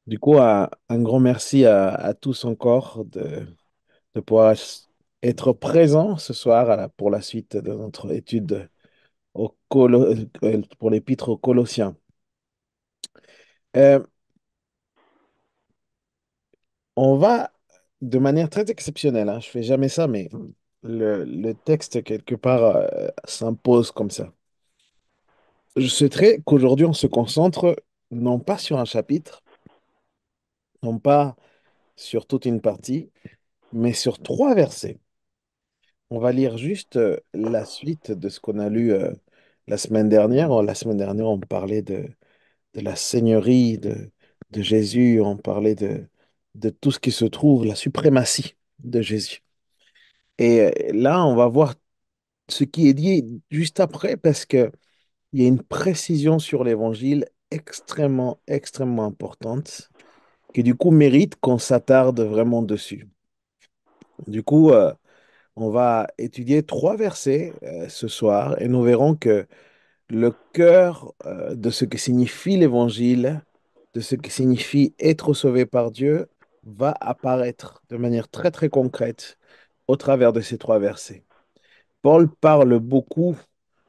Du coup, un grand merci à tous encore de pouvoir être présents ce soir pour la suite de notre étude pour l'épître aux Colossiens. Euh, on va, de manière très exceptionnelle, hein, je fais jamais ça, mais le texte, quelque part, s'impose comme ça. Je souhaiterais qu'aujourd'hui, on se concentre non pas sur un chapitre, non pas sur toute une partie, mais sur trois versets. On va lire juste la suite de ce qu'on a lu la semaine dernière. La semaine dernière, on parlait de la seigneurie de Jésus, on parlait de tout ce qui se trouve, la suprématie de Jésus. Et là, on va voir ce qui est dit juste après parce qu'il y a une précision sur l'évangile extrêmement, extrêmement importante qui du coup mérite qu'on s'attarde vraiment dessus. Du coup, on va étudier trois versets ce soir et nous verrons que le cœur de ce que signifie l'évangile, de ce que signifie être sauvé par Dieu, va apparaître de manière très très concrète au travers de ces trois versets. Paul parle beaucoup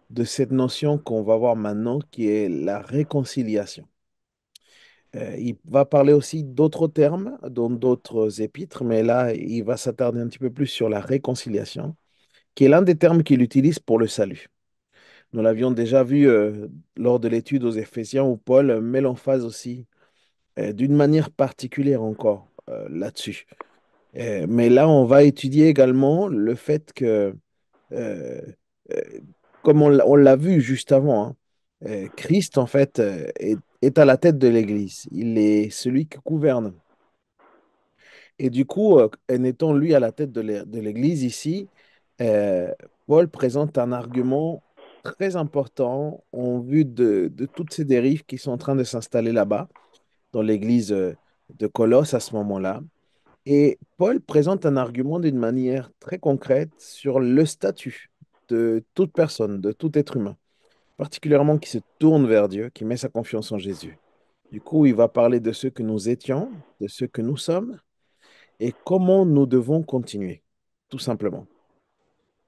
de cette notion qu'on va voir maintenant qui est la réconciliation. Il va parler aussi d'autres termes dans d'autres épîtres, mais là, il va s'attarder un petit peu plus sur la réconciliation, qui est l'un des termes qu'il utilise pour le salut. Nous l'avions déjà vu lors de l'étude aux Éphésiens où Paul met l'emphase aussi d'une manière particulière encore là-dessus. Mais là, on va étudier également le fait que, euh, euh, comme on l'a vu juste avant, hein, Christ, en fait, est à la tête de l'Église. Il est celui qui gouverne. Et du coup, en étant lui à la tête de l'Église ici, euh, Paul présente un argument très important en vue de toutes ces dérives qui sont en train de s'installer là-bas, dans l'Église de Colosse à ce moment-là. Et Paul présente un argument d'une manière très concrète sur le statut de toute personne, de tout être humain, particulièrement qui se tourne vers Dieu, qui met sa confiance en Jésus. Du coup, il va parler de ce que nous étions, de ce que nous sommes et comment nous devons continuer, tout simplement.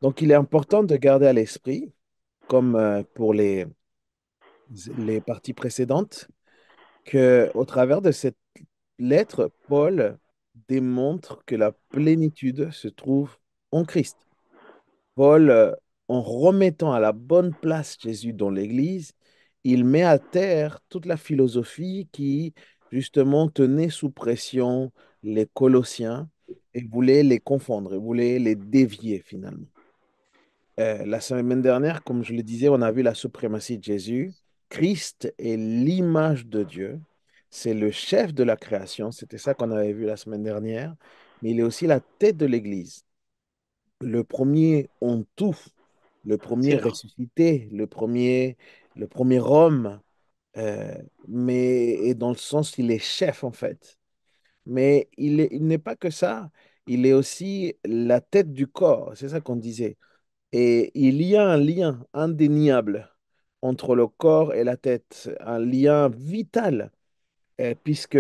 Donc, il est important de garder à l'esprit, comme pour les parties précédentes, que au travers de cette lettre, Paul démontre que la plénitude se trouve en Christ. Paul, en remettant à la bonne place Jésus dans l'Église, il met à terre toute la philosophie qui, justement, tenait sous pression les Colossiens et voulait les confondre, et voulait les dévier finalement. La semaine dernière, comme je le disais, on a vu la suprématie de Jésus. Christ est l'image de Dieu. C'est le chef de la création. C'était ça qu'on avait vu la semaine dernière. Mais il est aussi la tête de l'Église, le premier en tout, le premier C'est ressuscité, le premier homme, mais et dans le sens il est chef en fait. Mais il n'est pas que ça, il est aussi la tête du corps, c'est ça qu'on disait. Et il y a un lien indéniable entre le corps et la tête, un lien vital, puisque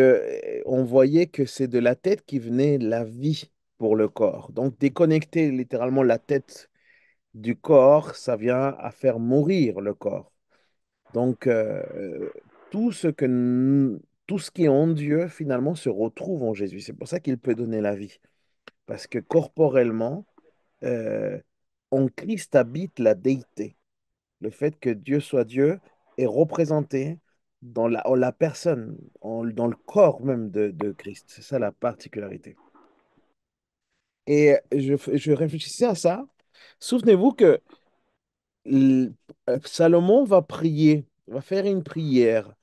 on voyait que c'est de la tête qui venait la vie pour le corps. Donc déconnecter littéralement la tête du corps, ça vient à faire mourir le corps. Donc, tout ce que, tout ce qui est en Dieu, finalement, se retrouve en Jésus. C'est pour ça qu'il peut donner la vie. Parce que corporellement, euh, en Christ habite la déité. Le fait que Dieu soit Dieu est représenté en la personne, dans le corps même de Christ. C'est ça la particularité. Et je réfléchissais à ça. Souvenez-vous que l- Salomon va prier, va faire une prière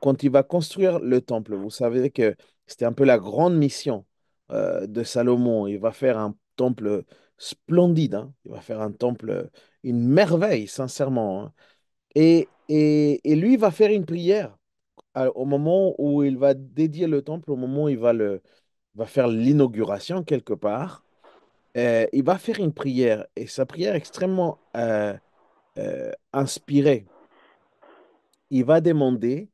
quand il va construire le temple. Vous savez que c'était un peu la grande mission de Salomon. Il va faire un temple splendide, hein. Il va faire un temple, une merveille, sincèrement, hein. Et lui va faire une prière au moment où il va dédier le temple, au moment où va faire l'inauguration quelque part. Il va faire une prière et sa prière est extrêmement inspirée. Il va demander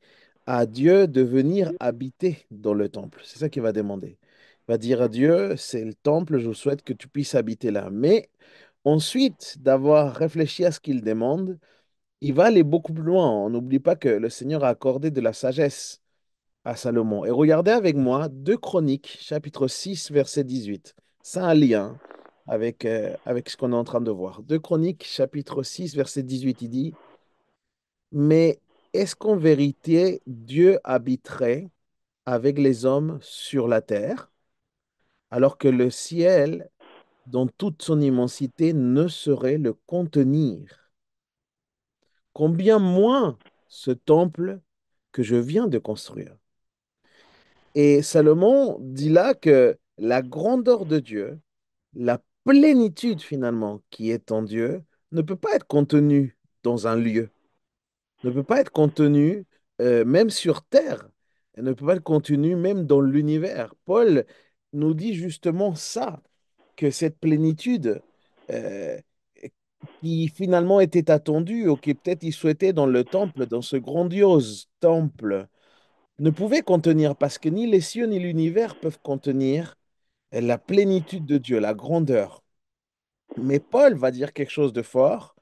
à Dieu de venir habiter dans le temple. C'est ça qu'il va demander. Il va dire à Dieu, c'est le temple, je souhaite que tu puisses habiter là. Mais ensuite d'avoir réfléchi à ce qu'il demande, il va aller beaucoup plus loin. On n'oublie pas que le Seigneur a accordé de la sagesse à Salomon. Et regardez avec moi 2 Chroniques, chapitre 6, verset 18. Ça a un lien avec ce qu'on est en train de voir. 2 Chroniques, chapitre 6, verset 18, il dit, mais est-ce qu'en vérité Dieu habiterait avec les hommes sur la terre, alors que le ciel, dans toute son immensité, ne saurait le contenir? Combien moins ce temple que je viens de construire? Et Salomon dit là que la grandeur de Dieu, la plénitude finalement qui est en Dieu, ne peut pas être contenue dans un lieu, ne peut pas être contenue même sur terre, elle ne peut pas être contenue même dans l'univers. Paul nous dit justement ça, que cette plénitude euh, qui finalement était attendue, ou qui peut-être il souhaitait dans le temple, dans ce grandiose temple, ne pouvait contenir, parce que ni les cieux ni l'univers peuvent contenir la plénitude de Dieu, la grandeur. Mais Paul va dire quelque chose de fort,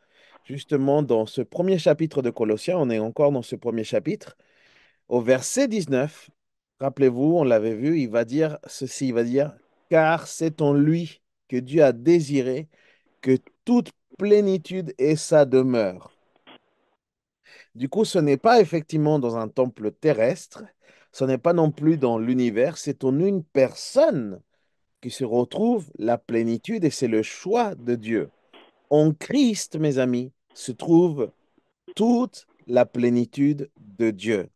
justement dans ce premier chapitre de Colossiens, on est encore dans ce premier chapitre, au verset 19, rappelez-vous, on l'avait vu, il va dire ceci, il va dire, car c'est en lui que Dieu a désiré que toute plénitude ait sa demeure. Du coup, ce n'est pas effectivement dans un temple terrestre, ce n'est pas non plus dans l'univers, c'est en une personne qui se retrouve la plénitude et c'est le choix de Dieu. En Christ, mes amis, se trouve toute la plénitude de Dieu.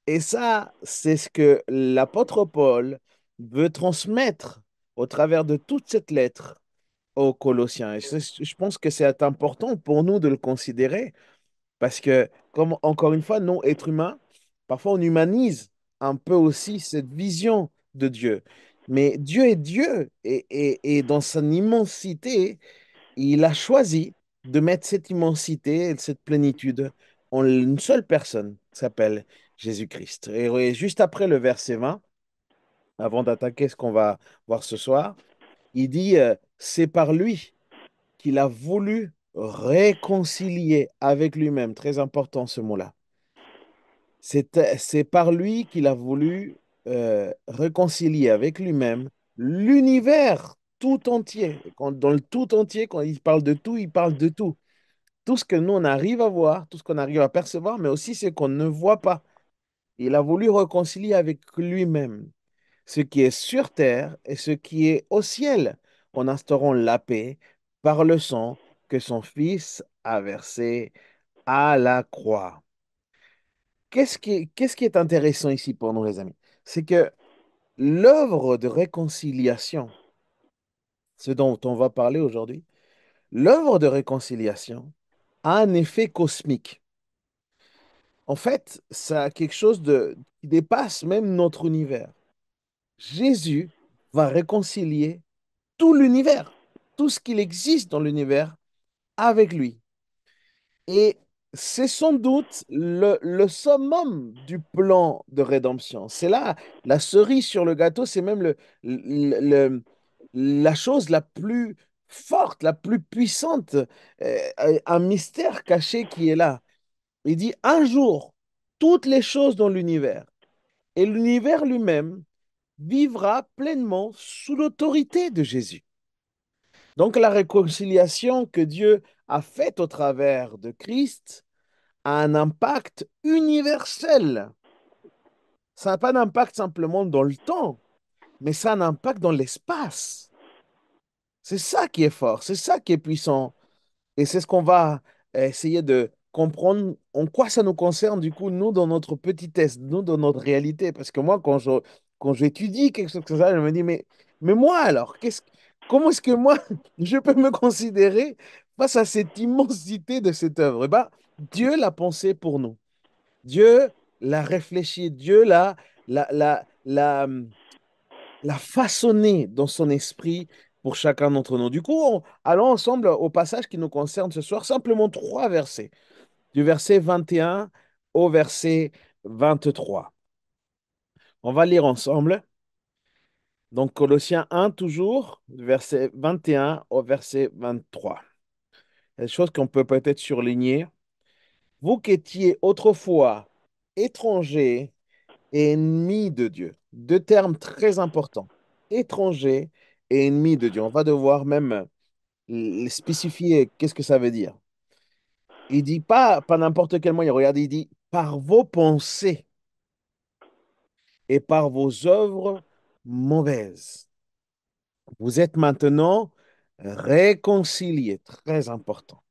Et ça, c'est ce que l'apôtre Paul veut transmettre au travers de toute cette lettre aux Colossiens. Et je pense que c'est important pour nous de le considérer parce que, comme encore une fois, nous, êtres humains, parfois on humanise un peu aussi cette vision de Dieu. Mais Dieu est Dieu et dans son immensité, il a choisi de mettre cette immensité et cette plénitude en une seule personne qui s'appelle Jésus-Christ. Et juste après le verset 20, avant d'attaquer ce qu'on va voir ce soir, il dit, c'est par lui qu'il a voulu réconcilier avec lui-même. Très important ce mot-là. C'est par lui qu'il a voulu réconcilier avec lui-même l'univers tout entier. Et dans le tout entier, quand il parle de tout, il parle de tout. Tout ce que nous, on arrive à voir, tout ce qu'on arrive à percevoir, mais aussi ce qu'on ne voit pas. Il a voulu réconcilier avec lui-même ce qui est sur terre et ce qui est au ciel, en instaurant la paix par le sang que son Fils a versé à la croix. Qu'est-ce qui est intéressant ici pour nous, les amis? C'est que l'œuvre de réconciliation, ce dont on va parler aujourd'hui, l'œuvre de réconciliation a un effet cosmique. En fait, ça a quelque chose qui dépasse même notre univers. Jésus va réconcilier tout l'univers, tout ce qu'il existe dans l'univers avec lui. Et c'est sans doute le summum du plan de rédemption. C'est là la cerise sur le gâteau, c'est même le- le- la chose la plus forte, la plus puissante, un mystère caché qui est là. Il dit un jour, toutes les choses dans l'univers et l'univers lui-même vivra pleinement sous l'autorité de Jésus. Donc la réconciliation que Dieu a faite au travers de Christ a un impact universel. Ça n'a pas d'impact simplement dans le temps, mais ça a un impact dans l'espace. C'est ça qui est fort, c'est ça qui est puissant. Et c'est ce qu'on va essayer de comprendre en quoi ça nous concerne, du coup, nous, dans notre petit test, nous, dans notre réalité. Parce que moi, quand j'étudie quelque chose comme ça, je me dis, mais moi alors, comment est-ce que moi, je peux me considérer face à cette immensité de cette œuvre? Eh ben, Dieu l'a pensé pour nous. Dieu l'a réfléchi, Dieu l'a façonné dans son esprit pour chacun d'entre nous. Du coup, allons ensemble au passage qui nous concerne ce soir, simplement 3 versets, du verset 21 au verset 23. On va lire ensemble. Donc, Colossiens 1, toujours, verset 21 au verset 23. Il y a des choses qu'on peut peut-être surligner. Vous qui étiez autrefois étrangers et ennemis de Dieu. Deux termes très importants. Étrangers et ennemis de Dieu. On va devoir même spécifier qu'est-ce que ça veut dire. Il dit pas n'importe quel moyen. Regardez, il dit par vos pensées et par vos œuvres mauvaises. Vous êtes maintenant réconciliés. Très important.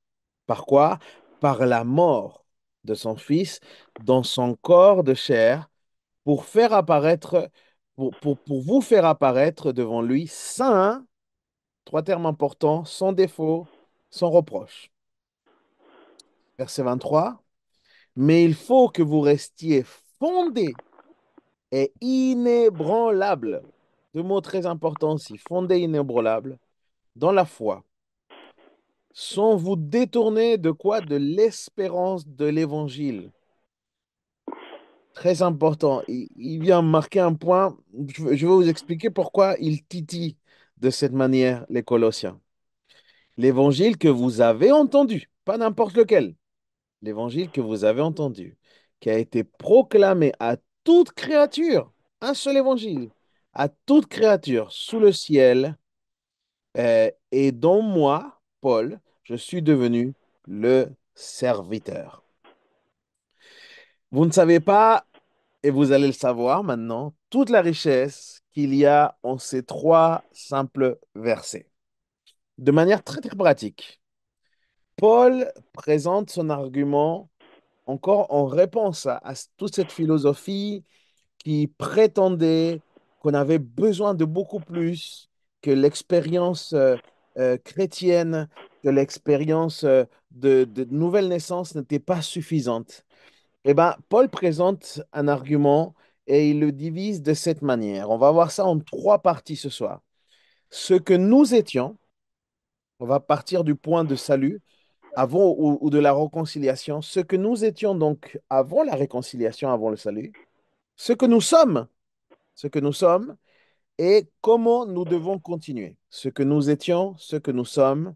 Par quoi? Par la mort de son Fils dans son corps de chair pour faire apparaître, pour vous faire apparaître devant lui saint, trois termes importants, sans défaut, sans reproche. Verset 23. Mais il faut que vous restiez fondés et inébranlables. Deux mots très importants ici, fondés, inébranlables, dans la foi, sans vous détourner de quoi? De l'espérance de l'évangile. Très important. Il vient marquer un point. Je vais vous expliquer pourquoi il titille de cette manière les Colossiens. L'évangile que vous avez entendu, pas n'importe lequel, l'évangile que vous avez entendu, qui a été proclamé à toute créature, un seul évangile, à toute créature sous le ciel, et dont moi, Paul, je suis devenu le serviteur. Vous ne savez pas, et vous allez le savoir maintenant, toute la richesse qu'il y a en ces trois simples versets. De manière très, très pratique, Paul présente son argument encore en réponse à toute cette philosophie qui prétendait qu'on avait besoin de beaucoup plus, que l'expérience chrétienne, que l'expérience de nouvelle naissance n'était pas suffisante. Eh bien, Paul présente un argument et il le divise de cette manière. On va voir ça en trois parties ce soir. Ce que nous étions, on va partir du point de salut avant ou de la réconciliation. Ce que nous étions donc avant la réconciliation, avant le salut. Ce que nous sommes, ce que nous sommes et comment nous devons continuer. Ce que nous étions, ce que nous sommes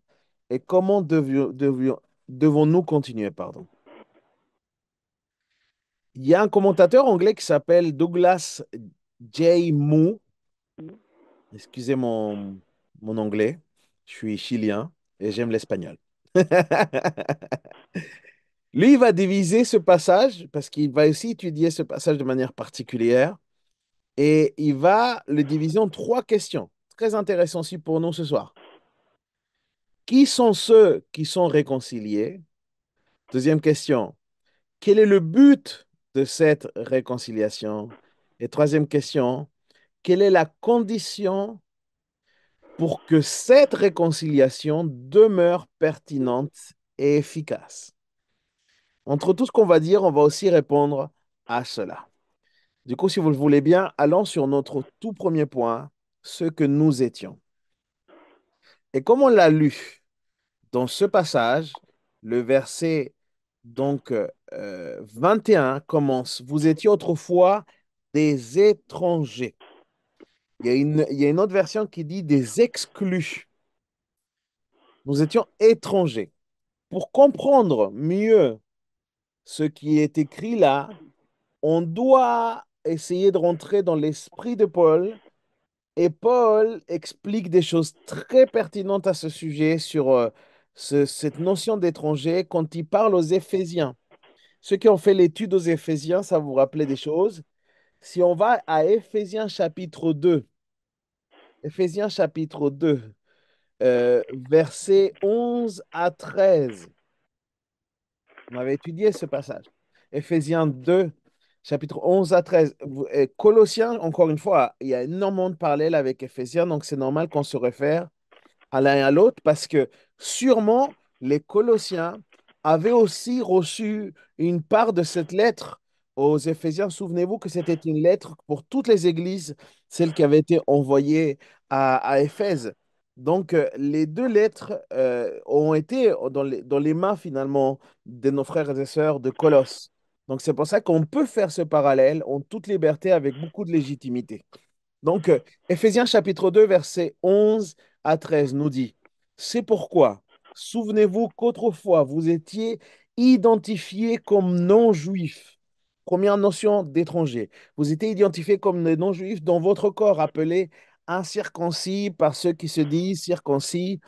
et comment devons-nous continuer, pardon. Il y a un commentateur anglais qui s'appelle Douglas J. Moo. Excusez mon anglais. Je suis chilien et j'aime l'espagnol. Lui, il va diviser ce passage parce qu'il va aussi étudier ce passage de manière particulière et il va le diviser en trois questions. Très intéressant aussi pour nous ce soir. Qui sont ceux qui sont réconciliés? Deuxième question. Quel est le but de cette réconciliation? Et troisième question. Quelle est la condition pour que cette réconciliation demeure pertinente et efficace? Entre tout ce qu'on va dire, on va aussi répondre à cela. Du coup, si vous le voulez bien, allons sur notre tout premier point, ce que nous étions. Et comme on l'a lu dans ce passage, le verset donc 21 commence, vous étiez autrefois des étrangers. Il y a une autre version qui dit des exclus. Nous étions étrangers. Pour comprendre mieux ce qui est écrit là, on doit essayer de rentrer dans l'esprit de Paul. Et Paul explique des choses très pertinentes à ce sujet sur cette notion d'étranger quand il parle aux Éphésiens. Ceux qui ont fait l'étude aux Éphésiens, ça vous rappelait des choses. Si on va à Éphésiens chapitre 2, versets 11 à 13. On avait étudié ce passage. Éphésiens 2, chapitre 11 à 13. Colossiens, encore une fois, il y a énormément de parallèles avec Éphésiens, donc c'est normal qu'on se réfère à l'un et à l'autre parce que sûrement les Colossiens avaient aussi reçu une part de cette lettre aux Éphésiens. Souvenez-vous que c'était une lettre pour toutes les églises, celle qui avait été envoyée à Éphèse. Donc, les deux lettres ont été dans les mains finalement de nos frères et sœurs de Colosse. Donc c'est pour ça qu'on peut faire ce parallèle en toute liberté avec beaucoup de légitimité. Donc, Éphésiens chapitre 2, versets 11 à 13 nous dit, c'est pourquoi, souvenez-vous qu'autrefois vous étiez identifiés comme non-juifs. Première notion d'étranger. Vous étiez identifiés comme des non-juifs dans votre corps, appelés incirconcis par ceux qui se disent circoncis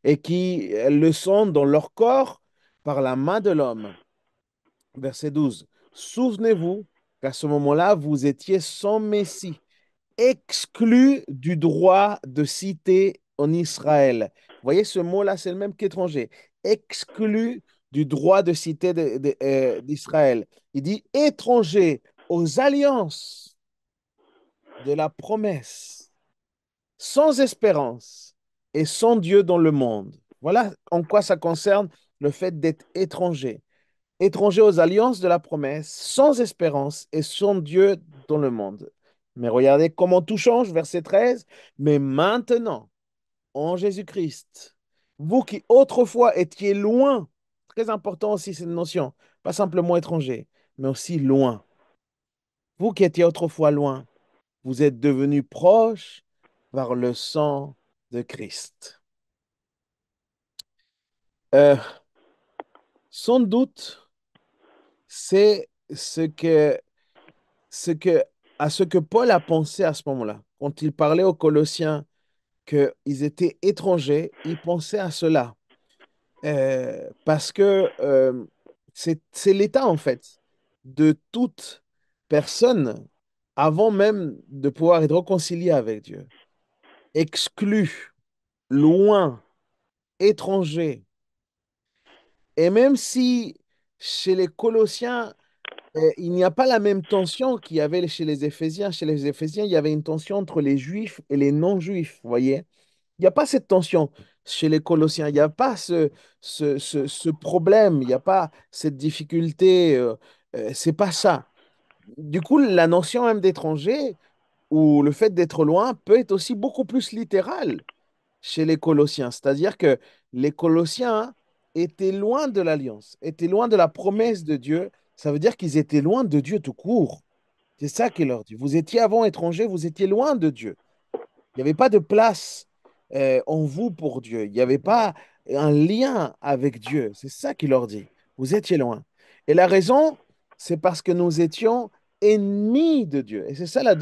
et qui le sont dans leur corps par la main de l'homme. Verset 12. Souvenez-vous qu'à ce moment-là, vous étiez sans Messie, exclu du droit de cité en Israël. Vous voyez, ce mot-là, c'est le même qu'étranger. Exclu du droit de cité d'Israël. Il dit étranger aux alliances de la promesse, sans espérance et sans Dieu dans le monde. Voilà en quoi ça concerne le fait d'être étranger. Étranger aux alliances de la promesse, sans espérance et sans Dieu dans le monde. Mais regardez comment tout change, verset 13. Mais maintenant, en Jésus-Christ, vous qui autrefois étiez loin, très important aussi cette notion, pas simplement étranger, mais aussi loin. Vous qui étiez autrefois loin, vous êtes devenus proches par le sang de Christ. Euh, Sans doute, c'est ce que Paul a pensé à ce moment-là. Quand il parlait aux Colossiens qu'ils étaient étrangers, il pensait à cela. Parce que c'est l'état, en fait, de toute personne avant même de pouvoir être réconcilié avec Dieu. Exclu, loin, étranger. Et même si chez les Colossiens, il n'y a pas la même tension qu'il y avait chez les Éphésiens. Chez les Éphésiens, il y avait une tension entre les Juifs et les non-Juifs, vous voyez? Il n'y a pas cette tension chez les Colossiens. Il n'y a pas ce problème. Il n'y a pas cette difficulté. C'est pas ça. Du coup, la notion même d'étranger ou le fait d'être loin peut être aussi beaucoup plus littéral chez les Colossiens. C'est-à-dire que les Colossiens étaient loin de l'alliance, étaient loin de la promesse de Dieu. Ça veut dire qu'ils étaient loin de Dieu tout court. C'est ça qu'il leur dit. Vous étiez avant étranger, vous étiez loin de Dieu. Il n'y avait pas de place en vous pour Dieu. Il n'y avait pas un lien avec Dieu. C'est ça qu'il leur dit. Vous étiez loin. Et la raison, c'est parce que nous étions ennemis de Dieu. Et c'est ça le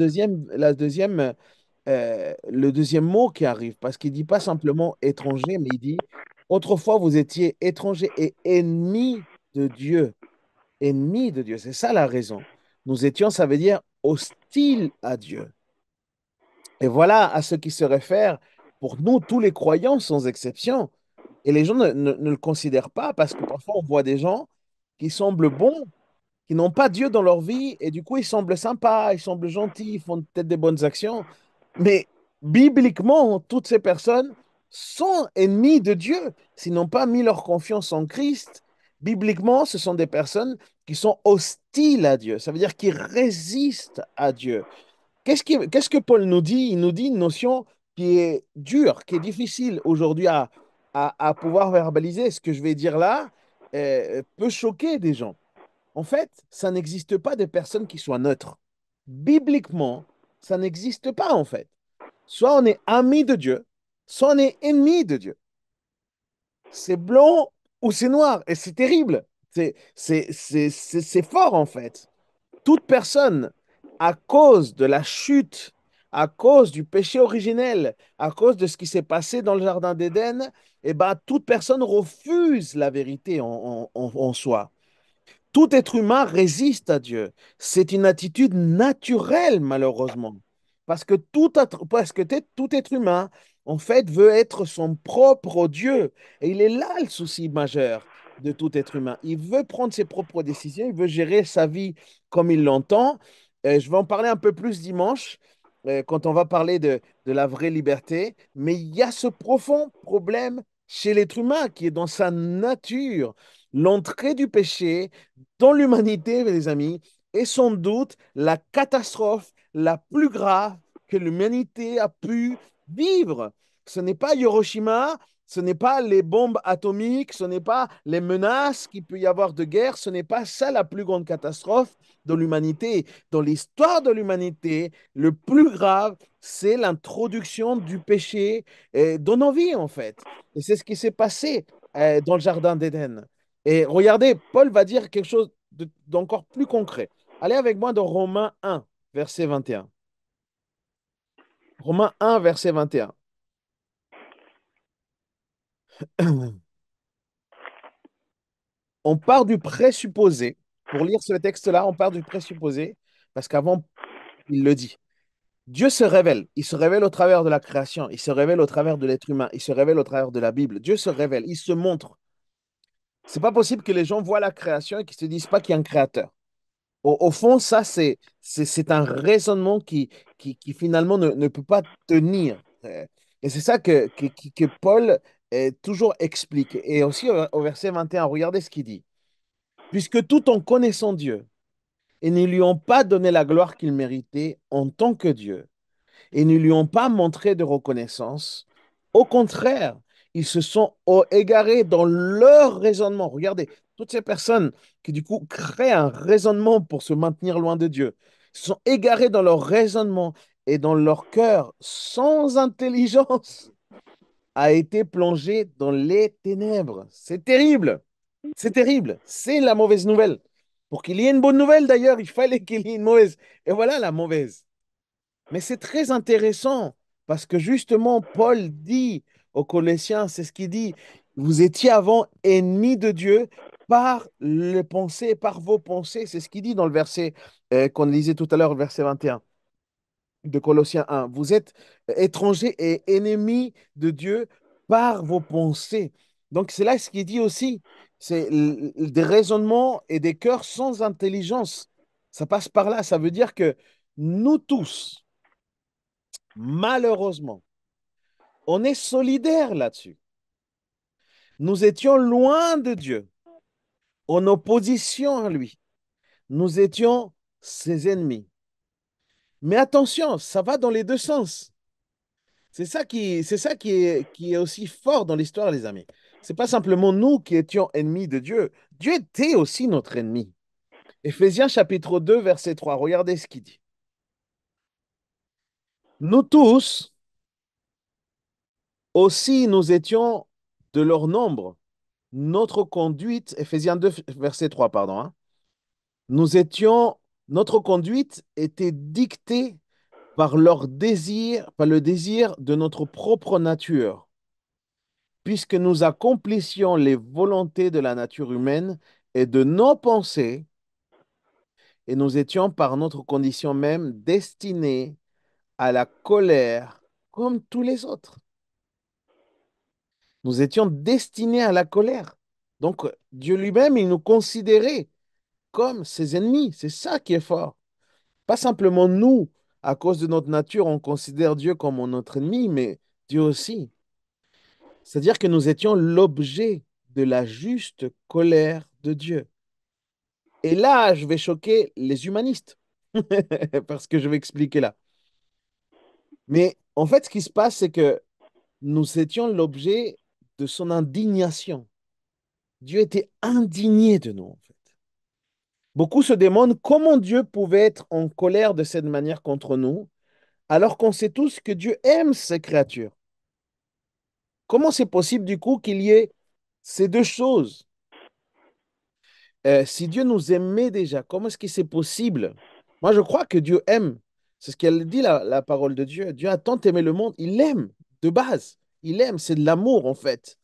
deuxième mot qui arrive, parce qu'il ne dit pas simplement étranger, mais il dit, autrefois vous étiez étrangers et ennemis de Dieu. Ennemis de Dieu, c'est ça la raison. Nous étions, ça veut dire hostiles à Dieu. Et voilà à ce qui se réfère pour nous, tous les croyants sans exception. Et les gens ne le considèrent pas parce que parfois on voit des gens qui semblent bons, qui n'ont pas Dieu dans leur vie et du coup ils semblent sympas, ils semblent gentils, ils font peut-être des bonnes actions. Mais bibliquement, toutes ces personnes sont ennemies de Dieu s'ils n'ont pas mis leur confiance en Christ. Bibliquement, ce sont des personnes qui sont hostiles à Dieu. Ça veut dire qu'ils résistent à Dieu. Qu'est-ce que Paul nous dit? Il nous dit une notion qui est dure, qui est difficile aujourd'hui à pouvoir verbaliser. Ce que je vais dire là peut choquer des gens. En fait, ça n'existe pas de personnes qui soient neutres. Bibliquement, ça n'existe pas en fait. Soit on est ami de Dieu, soit on est ennemi de Dieu. C'est blanc ou c'est noir. Et c'est terrible. C'est fort en fait. Toute personne, à cause de la chute, à cause du péché originel, à cause de ce qui s'est passé dans le Jardin d'Éden, eh ben, toute personne refuse la vérité en soi. Tout être humain résiste à Dieu. C'est une attitude naturelle, malheureusement. Tout être humain, en fait, veut être son propre Dieu. Et il est là le souci majeur de tout être humain. Il veut prendre ses propres décisions, il veut gérer sa vie comme il l'entend. Je vais en parler un peu plus dimanche, quand on va parler de la vraie liberté. Mais il y a ce profond problème chez l'être humain qui est dans sa nature. L'entrée du péché dans l'humanité, mes amis, est sans doute la catastrophe la plus grave que l'humanité a pu vivre. Ce n'est pas Hiroshima, Ce n'est pas les bombes atomiques, ce n'est pas les menaces qu'il peut y avoir de guerre, ce n'est pas ça la plus grande catastrophe de l'humanité. Dans l'histoire de l'humanité, le plus grave, c'est l'introduction du péché dans nos vies, en fait. Et c'est ce qui s'est passé dans le Jardin d'Éden. Et regardez, Paul va dire quelque chose d'encore plus concret. Allez avec moi dans Romains 1, verset 21. Romains 1, verset 21. On part du présupposé, pour lire ce texte-là, on part du présupposé, parce qu'avant, il le dit. Dieu se révèle. Il se révèle au travers de la création. Il se révèle au travers de l'être humain. Il se révèle au travers de la Bible. Dieu se révèle. Il se montre. C'est pas possible que les gens voient la création et qu'ils se disent pas qu'il y a un créateur. Au fond, ça, c'est un raisonnement qui finalement ne peut pas tenir. Et c'est ça que Paul toujours explique. Et aussi au verset 21, regardez ce qu'il dit. Puisque tout en connaissant Dieu, et ne lui ont pas donné la gloire qu'il méritait en tant que Dieu, et ne lui ont pas montré de reconnaissance. Au contraire, ils se sont égarés dans leur raisonnement. Regardez, toutes ces personnes qui du coup créent un raisonnement pour se maintenir loin de Dieu, se sont égarés dans leur raisonnement et dans leur cœur sans intelligence, a été plongé dans les ténèbres. C'est terrible. C'est terrible. C'est la mauvaise nouvelle. Pour qu'il y ait une bonne nouvelle, d'ailleurs, il fallait qu'il y ait une mauvaise. Et voilà la mauvaise. Mais c'est très intéressant parce que justement, Paul dit aux Colossiens, c'est ce qu'il dit, vous étiez avant ennemis de Dieu par les pensées, par vos pensées. C'est ce qu'il dit dans le verset qu'on lisait tout à l'heure, le verset 21 de Colossiens 1. Vous êtes étrangers et ennemis de Dieu par vos pensées. Donc c'est là ce qu'il dit aussi, c'est des raisonnements et des cœurs sans intelligence. Ça passe par là. Ça veut dire que nous tous, malheureusement, on est solidaires là-dessus. Nous étions loin de Dieu, en opposition à lui. Nous étions ses ennemis. Mais attention, ça va dans les deux sens. C'est ça qui est aussi fort dans l'histoire, les amis. C'est pas simplement nous qui étions ennemis de Dieu. Dieu était aussi notre ennemi. Éphésiens chapitre 2, verset 3. Regardez ce qu'il dit. Nous tous aussi, nous étions de leur nombre. Notre conduite, Éphésiens 2, verset 3, pardon, hein. Nous étions, notre conduite était dictée par leur désir, par le désir de notre propre nature, puisque nous accomplissions les volontés de la nature humaine et de nos pensées, et nous étions par notre condition même destinés à la colère comme tous les autres. Nous étions destinés à la colère. Donc Dieu lui-même, il nous considérait comme ses ennemis. C'est ça qui est fort. Pas simplement nous, à cause de notre nature, on considère Dieu comme notre ennemi, mais Dieu aussi. C'est-à-dire que nous étions l'objet de la juste colère de Dieu. Et là, je vais choquer les humanistes, parce que je vais expliquer là. Mais en fait, ce qui se passe, c'est que nous étions l'objet de son indignation. Dieu était indigné de nous, en fait. Beaucoup se demandent comment Dieu pouvait être en colère de cette manière contre nous, alors qu'on sait tous que Dieu aime ses créatures. Comment c'est possible, du coup, qu'il y ait ces deux choses? Si Dieu nous aimait déjà, comment est-ce que c'est possible? Moi, je crois que Dieu aime. C'est ce qu'elle dit, la parole de Dieu. Dieu a tant aimé le monde, il l'aime de base. Il aime, c'est de l'amour en fait.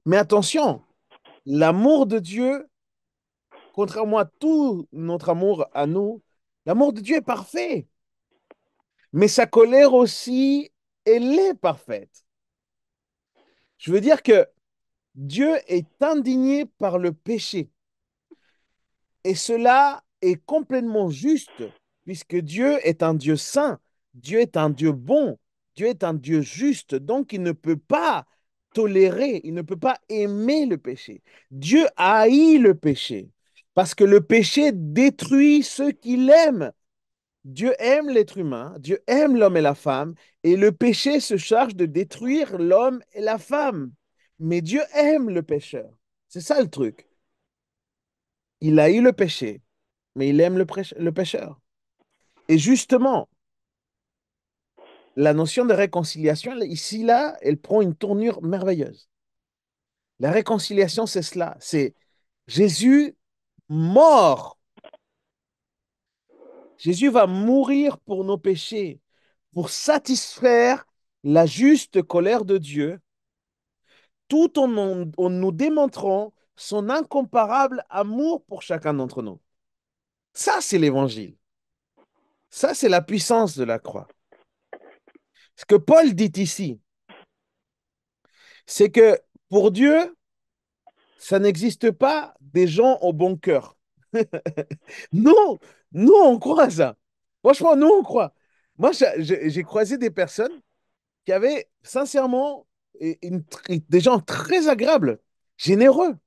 Mais attention, l'amour de Dieu, contrairement à tout notre amour à nous, l'amour de Dieu est parfait. Mais sa colère aussi, elle est parfaite. Je veux dire que Dieu est indigné par le péché. Et cela est complètement juste, puisque Dieu est un Dieu saint, Dieu est un Dieu bon, Dieu est un Dieu juste, donc il ne peut pas tolérer, il ne peut pas aimer le péché. Dieu haït le péché, parce que le péché détruit ceux qu'il aime. Dieu aime l'être humain, Dieu aime l'homme et la femme, et le péché se charge de détruire l'homme et la femme. Mais Dieu aime le pécheur. C'est ça le truc. Il a eu le péché, mais il aime le pécheur. Et justement, la notion de réconciliation, ici, là, elle prend une tournure merveilleuse. La réconciliation, c'est cela. C'est Jésus mort. Jésus va mourir pour nos péchés, pour satisfaire la juste colère de Dieu, tout en nous démontrant son incomparable amour pour chacun d'entre nous. Ça, c'est l'évangile. Ça, c'est la puissance de la croix. Ce que Paul dit ici, c'est que pour Dieu, ça n'existe pas des gens au bon cœur. Non, nous, on croit à ça. Franchement, nous, on croit. Moi, j'ai croisé des personnes qui avaient sincèrement des gens très agréables, généreux,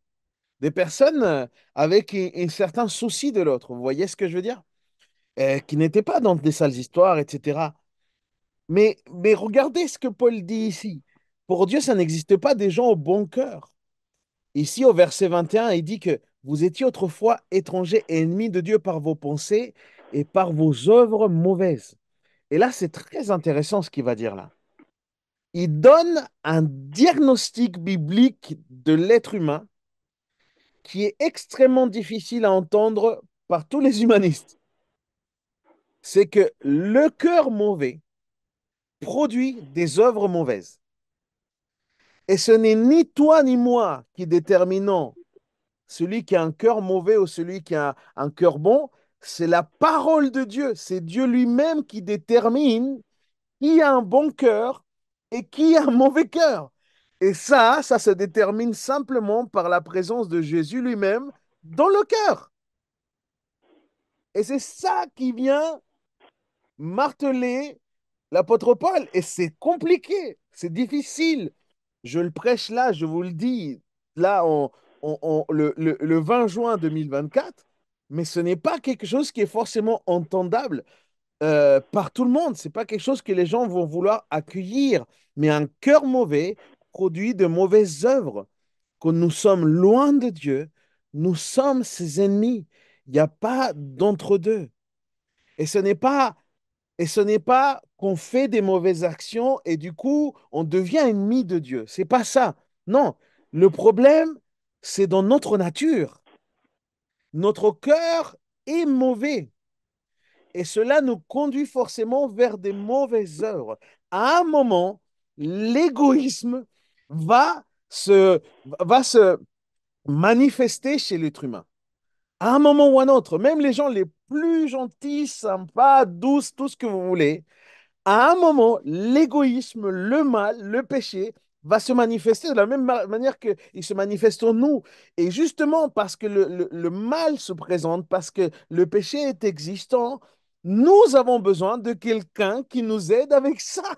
des personnes avec un certain souci de l'autre. Vous voyez ce que je veux dire? Qui n'étaient pas dans des sales histoires, etc. Mais regardez ce que Paul dit ici. Pour Dieu, ça n'existe pas des gens au bon cœur. Ici, au verset 21, il dit que vous étiez autrefois étrangers et ennemis de Dieu par vos pensées et par vos œuvres mauvaises. Et là, c'est très intéressant ce qu'il va dire là. Il donne un diagnostic biblique de l'être humain qui est extrêmement difficile à entendre par tous les humanistes. C'est que le cœur mauvais produit des œuvres mauvaises. Et ce n'est ni toi ni moi qui déterminons celui qui a un cœur mauvais ou celui qui a un cœur bon, c'est la parole de Dieu. C'est Dieu lui-même qui détermine qui a un bon cœur et qui a un mauvais cœur. Et ça se détermine simplement par la présence de Jésus lui-même dans le cœur. Et c'est ça qui vient marteler l'apôtre Paul. Et c'est compliqué, c'est difficile. Je le prêche là, je vous le dis, là, le 20 juin 2024, mais ce n'est pas quelque chose qui est forcément entendable par tout le monde. C'est pas quelque chose que les gens vont vouloir accueillir. Mais un cœur mauvais produit de mauvaises œuvres. Quand nous sommes loin de Dieu, nous sommes ses ennemis. Il n'y a pas d'entre-deux. Et ce n'est pas et ce n'est pas qu'on fait des mauvaises actions et du coup, on devient ennemi de Dieu. C'est pas ça. Non, le problème, c'est dans notre nature. Notre cœur est mauvais et cela nous conduit forcément vers des mauvaises œuvres. À un moment, l'égoïsme va va se manifester chez l'être humain. À un moment ou à un autre, même les gens les plus gentils, sympas, douces, tout ce que vous voulez, à un moment, l'égoïsme, le mal, le péché va se manifester de la même manière qu'il se manifeste en nous. Et justement, parce que le mal se présente, parce que le péché est existant, nous avons besoin de quelqu'un qui nous aide avec ça.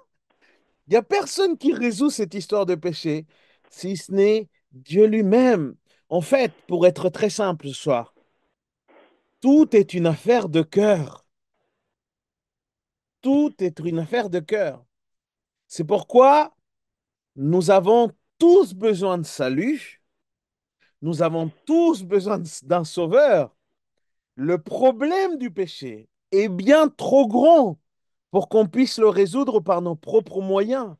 Il n'y a personne qui résout cette histoire de péché, si ce n'est Dieu lui-même. En fait, pour être très simple ce soir, tout est une affaire de cœur. Tout est une affaire de cœur. C'est pourquoi nous avons tous besoin de salut, nous avons tous besoin d'un sauveur. Le problème du péché est bien trop grand pour qu'on puisse le résoudre par nos propres moyens.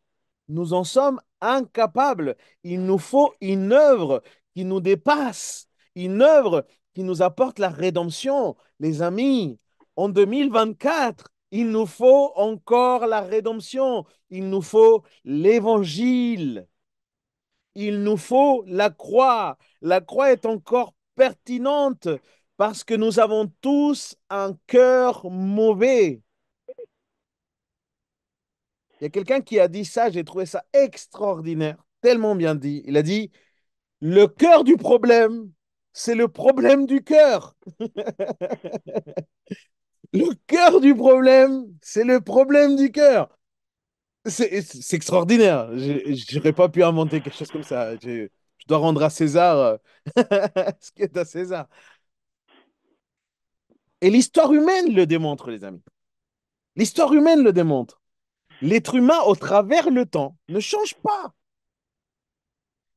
Nous en sommes incapables. Il nous faut une œuvre qui nous dépasse, une œuvre qui nous apporte la rédemption. Les amis, en 2024, il nous faut encore la rédemption. Il nous faut l'évangile. Il nous faut la croix. La croix est encore pertinente parce que nous avons tous un cœur mauvais. Il y a quelqu'un qui a dit ça, j'ai trouvé ça extraordinaire, tellement bien dit. Il a dit, le cœur du problème, c'est le problème du cœur. Le cœur du problème, c'est le problème du cœur. C'est extraordinaire. Je n'aurais pas pu inventer quelque chose comme ça. Je dois rendre à César ce qui est à César. Et l'histoire humaine le démontre, les amis. L'histoire humaine le démontre. L'être humain, au travers le temps, ne change pas.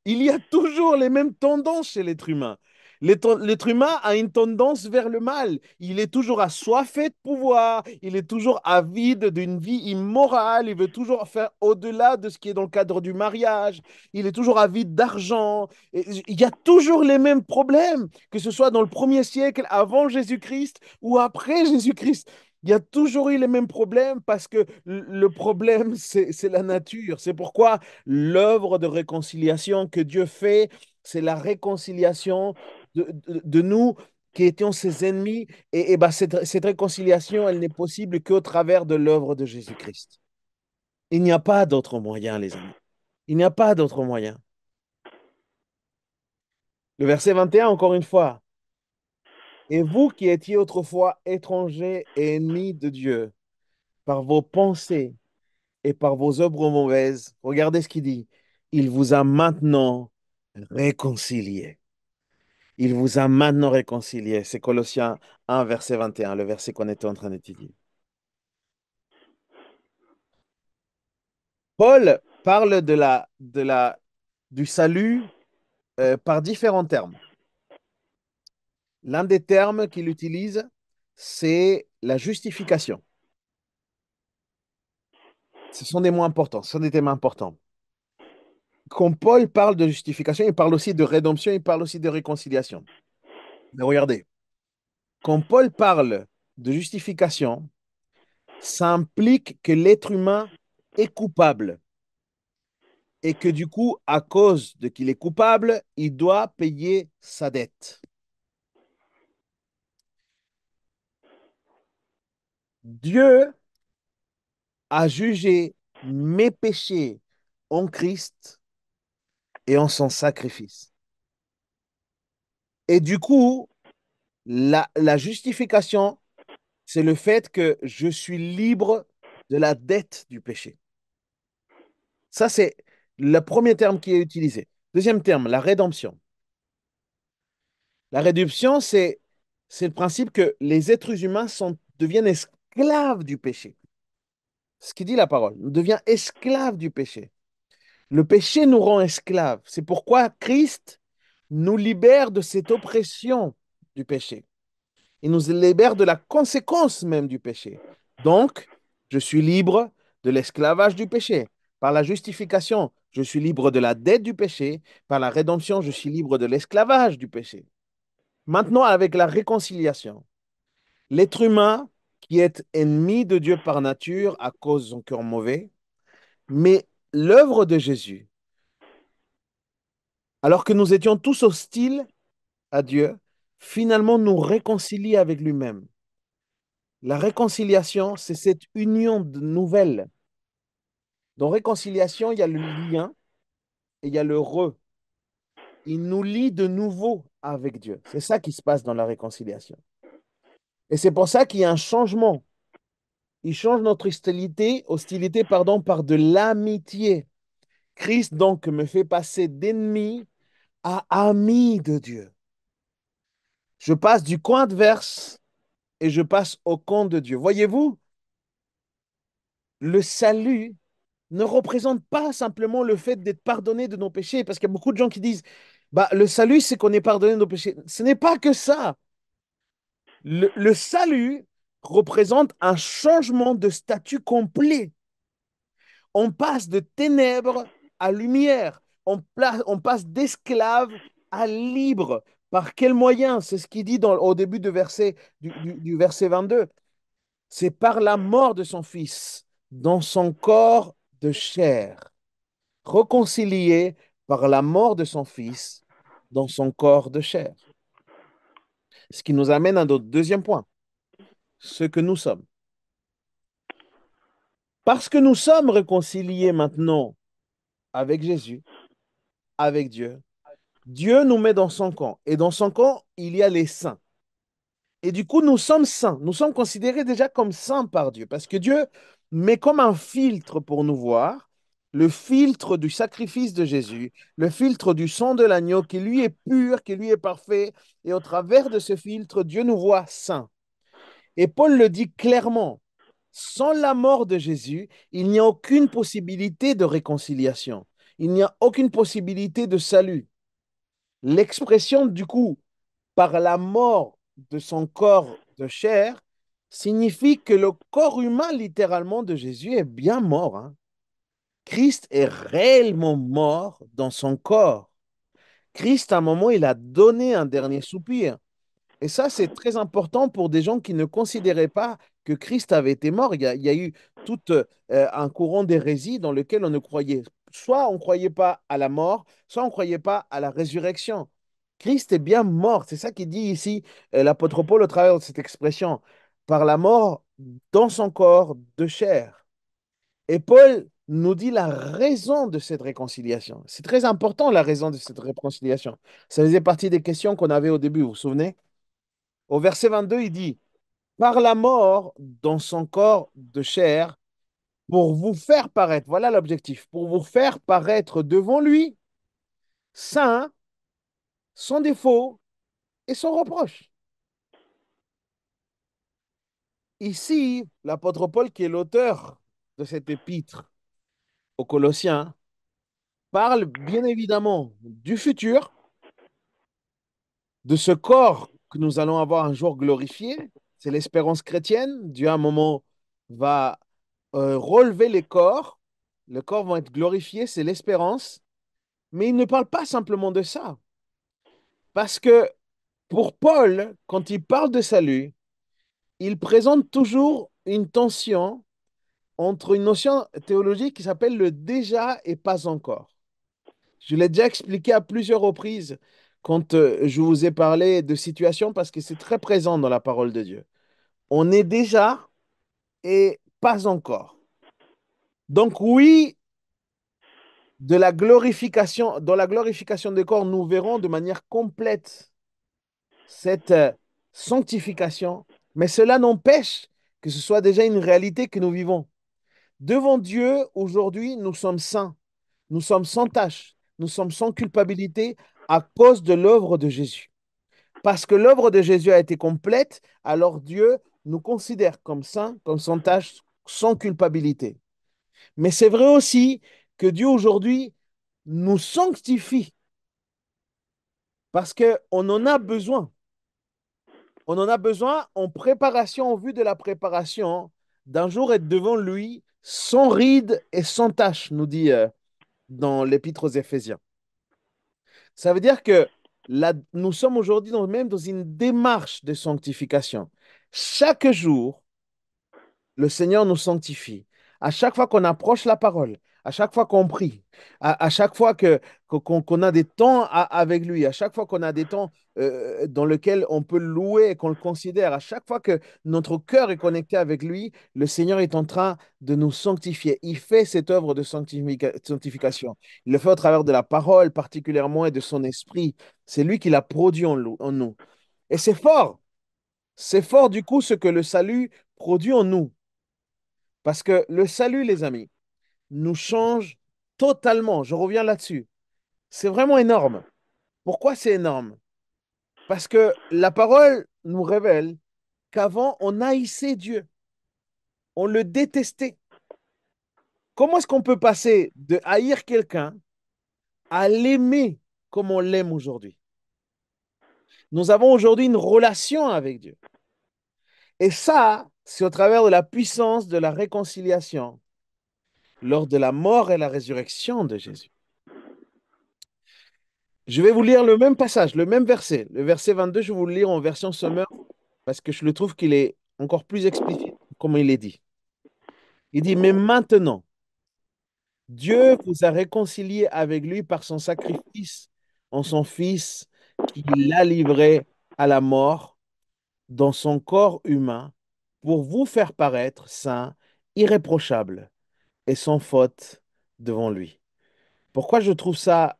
Il y a toujours les mêmes tendances chez l'être humain. L'être humain a une tendance vers le mal. Il est toujours assoiffé de pouvoir. Il est toujours avide d'une vie immorale. Il veut toujours faire au-delà de ce qui est dans le cadre du mariage. Il est toujours avide d'argent. Il y a toujours les mêmes problèmes, que ce soit dans le premier siècle, avant Jésus-Christ ou après Jésus-Christ. Il y a toujours eu les mêmes problèmes parce que le problème, c'est la nature. C'est pourquoi l'œuvre de réconciliation que Dieu fait, c'est la réconciliation de nous qui étions ses ennemis. Et cette réconciliation, elle n'est possible qu'au travers de l'œuvre de Jésus-Christ. Il n'y a pas d'autre moyen, les amis. Il n'y a pas d'autre moyen. Le verset 21, encore une fois. Et vous qui étiez autrefois étrangers et ennemis de Dieu, par vos pensées et par vos œuvres mauvaises, regardez ce qu'il dit. Il vous a maintenant réconciliés. Il vous a maintenant réconcilié. C'est Colossiens 1, verset 21, le verset qu'on était en train d'étudier. Paul parle du salut par différents termes. L'un des termes qu'il utilise, c'est la justification. Ce sont des mots importants, ce sont des thèmes importants. Quand Paul parle de justification, il parle aussi de rédemption, il parle aussi de réconciliation. Mais regardez, quand Paul parle de justification, ça implique que l'être humain est coupable et que du coup, à cause de qu'il est coupable, il doit payer sa dette. Dieu a jugé mes péchés en Christ et en son sacrifice. Et du coup, la justification, c'est le fait que je suis libre de la dette du péché. Ça, c'est le premier terme qui est utilisé. Deuxième terme, la rédemption. La rédemption, c'est le principe que les êtres humains deviennent esclaves du péché. Ce qui dit la parole, on devient esclave du péché. Le péché nous rend esclaves. C'est pourquoi Christ nous libère de cette oppression du péché. Il nous libère de la conséquence même du péché. Donc, je suis libre de l'esclavage du péché. Par la justification, je suis libre de la dette du péché. Par la rédemption, je suis libre de l'esclavage du péché. Maintenant, avec la réconciliation, l'être humain qui est ennemi de Dieu par nature à cause de son cœur mauvais, mais l'œuvre de Jésus, alors que nous étions tous hostiles à Dieu, finalement nous réconcilie avec lui-même. La réconciliation, c'est cette union nouvelle. Dans réconciliation, il y a le lien et il y a le re. Il nous lie de nouveau avec Dieu. C'est ça qui se passe dans la réconciliation. Et c'est pour ça qu'il y a un changement. Il change notre hostilité, pardon, par de l'amitié. Christ donc me fait passer d'ennemi à ami de Dieu. Je passe du camp adverse et je passe au camp de Dieu. Voyez-vous, le salut ne représente pas simplement le fait d'être pardonné de nos péchés, parce qu'il y a beaucoup de gens qui disent, bah, le salut, c'est qu'on est pardonné de nos péchés. Ce n'est pas que ça. Le salut représente un changement de statut complet. On passe de ténèbres à lumière. On passe d'esclave à libre. Par quel moyen? C'est ce qu'il dit au début du verset 22. C'est par la mort de son fils dans son corps de chair, réconcilié par la mort de son fils dans son corps de chair. Ce qui nous amène à notre deuxième point, ce que nous sommes. Parce que nous sommes réconciliés maintenant avec Jésus, avec Dieu, Dieu nous met dans son camp. Et dans son camp, il y a les saints. Et du coup, nous sommes saints. Nous sommes considérés déjà comme saints par Dieu. Parce que Dieu met comme un filtre pour nous voir, le filtre du sacrifice de Jésus, le filtre du sang de l'agneau qui lui est pur, qui lui est parfait. Et au travers de ce filtre, Dieu nous voit saints. Et Paul le dit clairement. Sans la mort de Jésus, il n'y a aucune possibilité de réconciliation. Il n'y a aucune possibilité de salut. L'expression, du coup, par la mort de son corps de chair, signifie que le corps humain, littéralement, de Jésus est bien mort, hein. Christ est réellement mort dans son corps. Christ, à un moment, il a donné un dernier soupir. Et ça, c'est très important pour des gens qui ne considéraient pas que Christ avait été mort. Il y a eu tout un courant d'hérésie dans lequel on ne croyait, soit on ne croyait pas à la mort, soit on ne croyait pas à la résurrection. Christ est bien mort. C'est ça qu'il dit ici, l'apôtre Paul, au travers de cette expression, par la mort dans son corps de chair. Et Paul nous dit la raison de cette réconciliation. C'est très important, la raison de cette réconciliation. Ça faisait partie des questions qu'on avait au début, vous vous souvenez? Au verset 22, il dit, par la mort dans son corps de chair, pour vous faire paraître, voilà l'objectif, pour vous faire paraître devant lui, saint, sans défaut et sans reproche. Ici, l'apôtre Paul, qui est l'auteur de cette épître aux Colossiens, parle bien évidemment du futur, de ce corps que nous allons avoir un jour glorifié. C'est l'espérance chrétienne. Dieu, à un moment, va relever les corps. Les corps vont être glorifiés, c'est l'espérance. Mais il ne parle pas simplement de ça. Parce que pour Paul, quand il parle de salut, il présente toujours une tension entre une notion théologique qui s'appelle le déjà et pas encore. Je l'ai déjà expliqué à plusieurs reprises quand je vous ai parlé de situation parce que c'est très présent dans la parole de Dieu. On est déjà et pas encore. Donc oui, dans la glorification des corps, nous verrons de manière complète cette sanctification, mais cela n'empêche que ce soit déjà une réalité que nous vivons. Devant Dieu, aujourd'hui, nous sommes saints, nous sommes sans tache, nous sommes sans culpabilité à cause de l'œuvre de Jésus. Parce que l'œuvre de Jésus a été complète, alors Dieu nous considère comme saints, comme sans tache, sans culpabilité. Mais c'est vrai aussi que Dieu aujourd'hui nous sanctifie parce qu'on en a besoin. On en a besoin en préparation, en vue de la préparation, d'un jour être devant lui sans ride et sans tache, nous dit dans l'Épître aux Éphésiens. Ça veut dire que nous sommes aujourd'hui même dans une démarche de sanctification. Chaque jour, le Seigneur nous sanctifie. À chaque fois qu'on approche la parole, à chaque fois qu'on prie, à chaque fois qu'on a des temps avec lui, à chaque fois qu'on a des temps dans lesquels on peut le louer et qu'on le considère, à chaque fois que notre cœur est connecté avec lui, le Seigneur est en train de nous sanctifier. Il fait cette œuvre de sanctification. Il le fait au travers de la parole particulièrement et de son esprit. C'est lui qui l'a produit en nous. Et c'est fort. C'est fort du coup ce que le salut produit en nous. Parce que le salut, les amis, nous change totalement. Je reviens là-dessus. C'est vraiment énorme. Pourquoi c'est énorme? Parce que la parole nous révèle qu'avant, on haïssait Dieu. On le détestait. Comment est-ce qu'on peut passer de haïr quelqu'un à l'aimer comme on l'aime aujourd'hui? Nous avons aujourd'hui une relation avec Dieu. Et ça, c'est au travers de la puissance de la réconciliation lors de la mort et la résurrection de Jésus. Je vais vous lire le même passage, le même verset. Le verset 22, je vais vous le lire en version Summer parce que je le trouve qu'il est encore plus explicite comme il est dit. Il dit, mais maintenant, Dieu vous a réconcilié avec lui par son sacrifice en son Fils qui l'a livré à la mort dans son corps humain pour vous faire paraître saints, irréprochables et sans faute devant lui. Pourquoi je trouve ça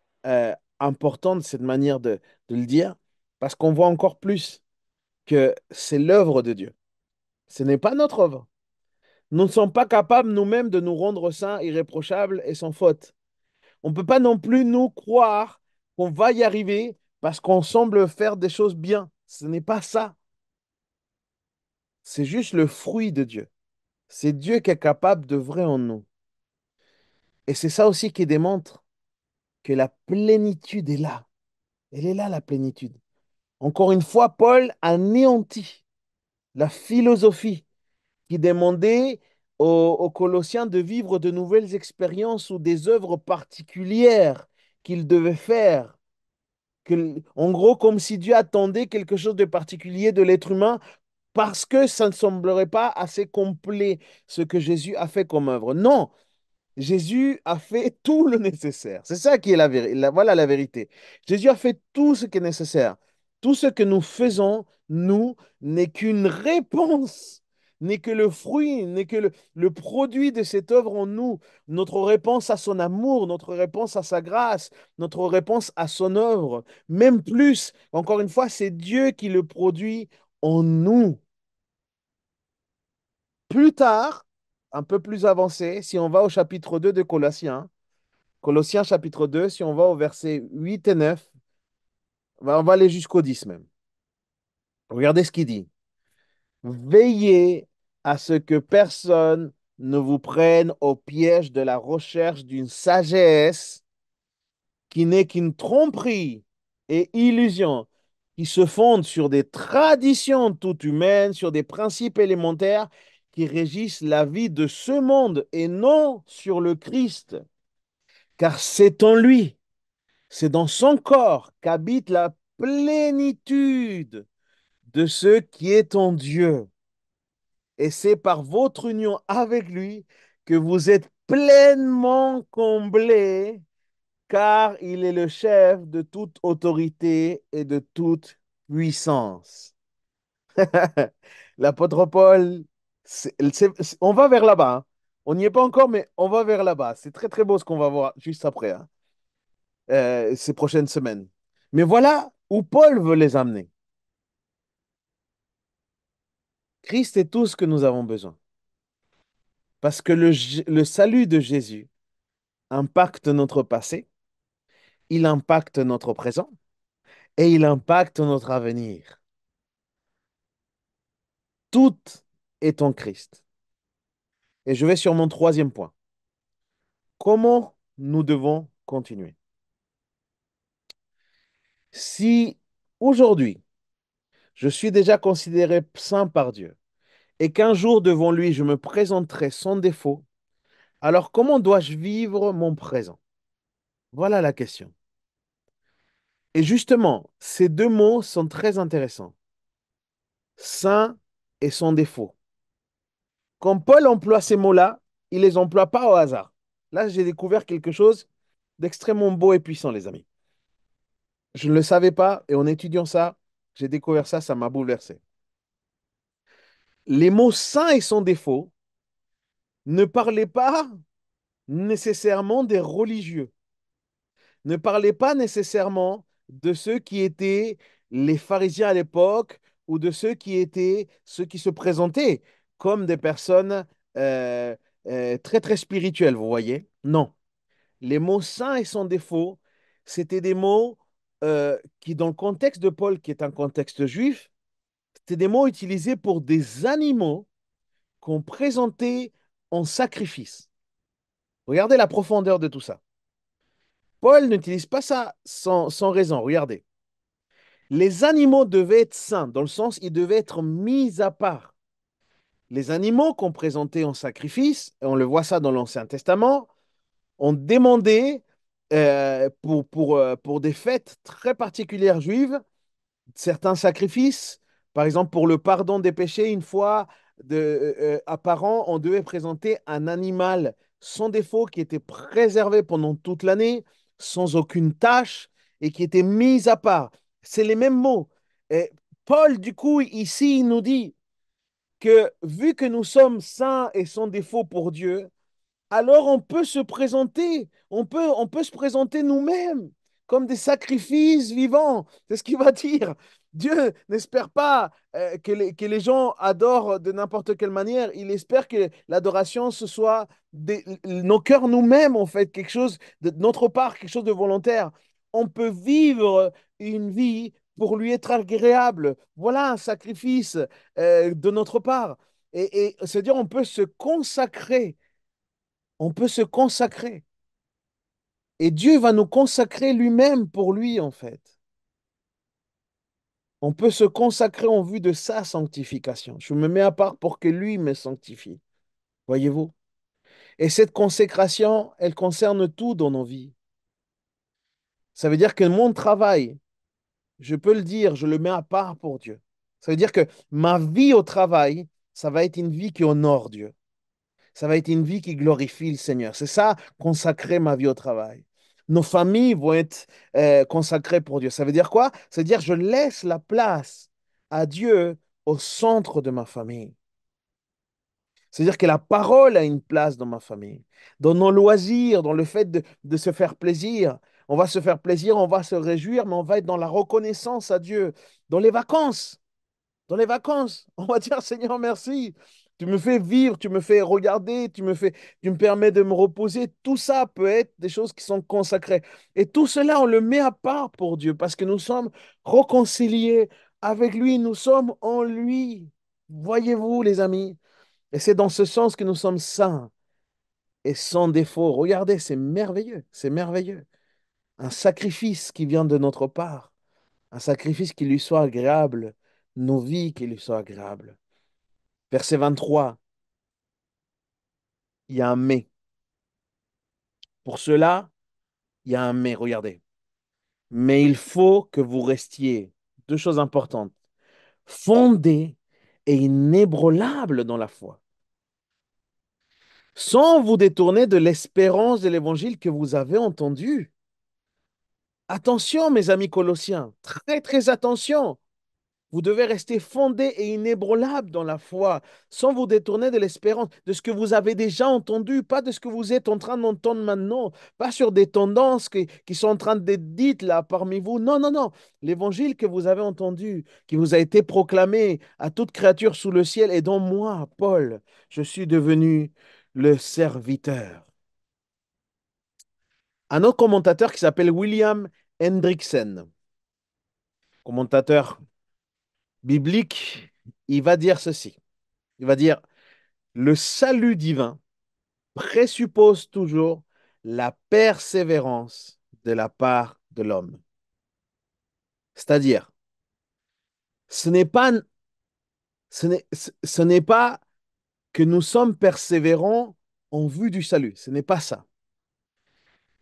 important de cette manière de le dire? Parce qu'on voit encore plus que c'est l'œuvre de Dieu. Ce n'est pas notre œuvre. Nous ne sommes pas capables nous-mêmes de nous rendre saints, irréprochables et sans faute. On ne peut pas non plus nous croire qu'on va y arriver parce qu'on semble faire des choses bien. Ce n'est pas ça. C'est juste le fruit de Dieu. C'est Dieu qui est capable de vrai en nous. Et c'est ça aussi qui démontre que la plénitude est là. Elle est là, la plénitude. Encore une fois, Paul anéantit la philosophie qui demandait aux Colossiens de vivre de nouvelles expériences ou des œuvres particulières qu'ils devaient faire. En gros, comme si Dieu attendait quelque chose de particulier de l'être humain parce que ça ne semblerait pas assez complet ce que Jésus a fait comme œuvre. Non, Jésus a fait tout le nécessaire. C'est ça qui est la vérité. Voilà la vérité. Jésus a fait tout ce qui est nécessaire. Tout ce que nous faisons, nous, n'est qu'une réponse, n'est que le fruit, n'est que le produit de cette œuvre en nous. Notre réponse à son amour, notre réponse à sa grâce, notre réponse à son œuvre. Même plus, encore une fois, c'est Dieu qui le produit en nous. Plus tard, un peu plus avancé, si on va au chapitre 2 de Colossiens, Colossiens chapitre 2, si on va au verset 8 et 9, on va aller jusqu'au 10 même. Regardez ce qu'il dit. Veillez à ce que personne ne vous prenne au piège de la recherche d'une sagesse qui n'est qu'une tromperie et illusion, qui se fonde sur des traditions toutes humaines, sur des principes élémentaires qui régissent la vie de ce monde et non sur le Christ. Car c'est en lui, c'est dans son corps qu'habite la plénitude de ce qui est en Dieu. Et c'est par votre union avec lui que vous êtes pleinement comblés, car il est le chef de toute autorité et de toute puissance. L'apôtre Paul, on va vers là-bas, hein. On n'y est pas encore, mais on va vers là-bas. C'est très, très beau ce qu'on va voir juste après, hein, ces prochaines semaines. Mais voilà où Paul veut les amener. Christ est tout ce que nous avons besoin. Parce que le salut de Jésus impacte notre passé, il impacte notre présent et il impacte notre avenir. Tout est en Christ. Et je vais sur mon troisième point. Comment nous devons continuer? Si aujourd'hui, je suis déjà considéré saint par Dieu et qu'un jour devant lui, je me présenterai sans défaut, alors comment dois-je vivre mon présent? Voilà la question. Et justement, ces deux mots sont très intéressants. Saint et sans défaut. Quand Paul emploie ces mots-là, il ne les emploie pas au hasard. Là, j'ai découvert quelque chose d'extrêmement beau et puissant, les amis. Je ne le savais pas et en étudiant ça, j'ai découvert ça, ça m'a bouleversé. Les mots saint et sans défaut ne parlaient pas nécessairement des religieux, ne parlaient pas nécessairement de ceux qui étaient les pharisiens à l'époque ou de ceux qui se présentaient comme des personnes euh, très très spirituelles, vous voyez? Non. Les mots saints et sans défaut, c'était des mots qui, dans le contexte de Paul, qui est un contexte juif, c'était des mots utilisés pour des animaux qu'on présentait en sacrifice. Regardez la profondeur de tout ça. Paul n'utilise pas ça sans raison. Regardez. Les animaux devaient être saints, dans le sens ils devaient être mis à part. Les animaux qu'on présentait en sacrifice, et on le voit ça dans l'Ancien Testament, on demandait pour des fêtes très particulières juives, certains sacrifices, par exemple pour le pardon des péchés, une fois par an, on devait présenter un animal sans défaut qui était préservé pendant toute l'année, sans aucune tâche et qui était mis à part. C'est les mêmes mots. Et Paul, du coup, ici, il nous dit que vu que nous sommes saints et sans défaut pour Dieu, alors on peut se présenter, on peut se présenter nous-mêmes comme des sacrifices vivants. C'est ce qu'il va dire. Dieu n'espère pas que les gens adorent de n'importe quelle manière. Il espère que l'adoration, ce soit nos cœurs nous-mêmes, en fait, quelque chose de notre part, quelque chose de volontaire. On peut vivre une vie pour lui être agréable. Voilà un sacrifice de notre part. Et se dire, on peut se consacrer, on peut se consacrer. Et Dieu va nous consacrer lui-même pour lui, en fait. On peut se consacrer en vue de sa sanctification. Je me mets à part pour que lui me sanctifie. Voyez-vous? Et cette consécration, elle concerne tout dans nos vies. Ça veut dire que mon travail, je peux le dire, je le mets à part pour Dieu. Ça veut dire que ma vie au travail, ça va être une vie qui honore Dieu. Ça va être une vie qui glorifie le Seigneur. C'est ça, consacrer ma vie au travail. Nos familles vont être consacrées pour Dieu. Ça veut dire quoi? Ça veut dire je laisse la place à Dieu au centre de ma famille. C'est-à-dire que la parole a une place dans ma famille, dans nos loisirs, dans le fait de se faire plaisir. On va se faire plaisir, on va se réjouir, mais on va être dans la reconnaissance à Dieu. Dans les vacances, dans les vacances, on va dire Seigneur, merci. Tu me fais vivre, tu me fais regarder, tu me permets de me reposer. Tout ça peut être des choses qui sont consacrées. Et tout cela, on le met à part pour Dieu parce que nous sommes réconciliés avec lui, nous sommes en lui. Voyez-vous, les amis? Et c'est dans ce sens que nous sommes saints et sans défaut. Regardez, c'est merveilleux, c'est merveilleux. Un sacrifice qui vient de notre part, un sacrifice qui lui soit agréable, nos vies qui lui soient agréables. Verset 23, il y a un mais. Pour cela, il y a un mais, regardez. Mais il faut que vous restiez, deux choses importantes, fondés et inébranlables dans la foi, sans vous détourner de l'espérance de l'évangile que vous avez entendu. Attention, mes amis colossiens, très, très attention. Vous devez rester fondés et inébranlables dans la foi, sans vous détourner de l'espérance, de ce que vous avez déjà entendu, pas de ce que vous êtes en train d'entendre maintenant, pas sur des tendances qui sont en train d'être dites là parmi vous. Non, non, non. L'évangile que vous avez entendu, qui vous a été proclamé à toute créature sous le ciel, et dont moi, Paul, je suis devenu le serviteur. Un autre commentateur qui s'appelle William Hendrickson, commentateur biblique, il va dire ceci. Il va dire, le salut divin présuppose toujours la persévérance de la part de l'homme. C'est-à-dire, ce n'est pas, ce n'est pas que nous sommes persévérants en vue du salut. Ce n'est pas ça.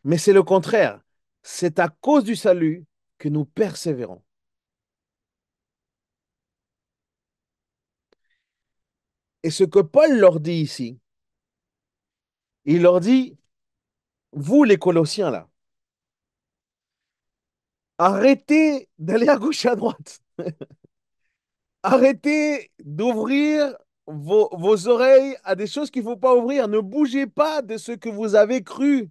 Mais c'est le contraire. C'est à cause du salut que nous persévérons. Et ce que Paul leur dit ici, il leur dit, vous les Colossiens là, arrêtez d'aller à gauche et à droite. Arrêtez d'ouvrir vos oreilles à des choses qu'il ne faut pas ouvrir. Ne bougez pas de ce que vous avez cru.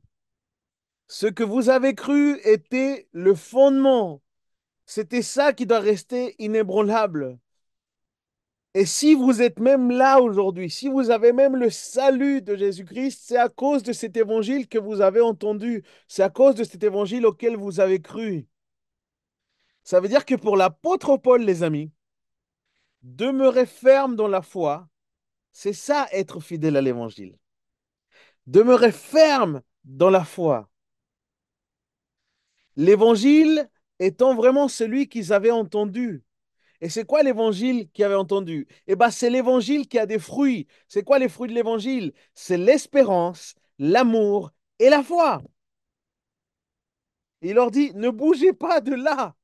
Ce que vous avez cru était le fondement. C'était ça qui doit rester inébranlable. Et si vous êtes même là aujourd'hui, si vous avez même le salut de Jésus-Christ, c'est à cause de cet évangile que vous avez entendu. C'est à cause de cet évangile auquel vous avez cru. Ça veut dire que pour l'apôtre Paul, les amis, demeurer ferme dans la foi, c'est ça être fidèle à l'évangile. Demeurer ferme dans la foi. L'évangile étant vraiment celui qu'ils avaient entendu. Et c'est quoi l'évangile qu'ils avaient entendu? Eh bien, c'est l'évangile qui a des fruits. C'est quoi les fruits de l'évangile? C'est l'espérance, l'amour et la foi. Il leur dit, ne bougez pas de là.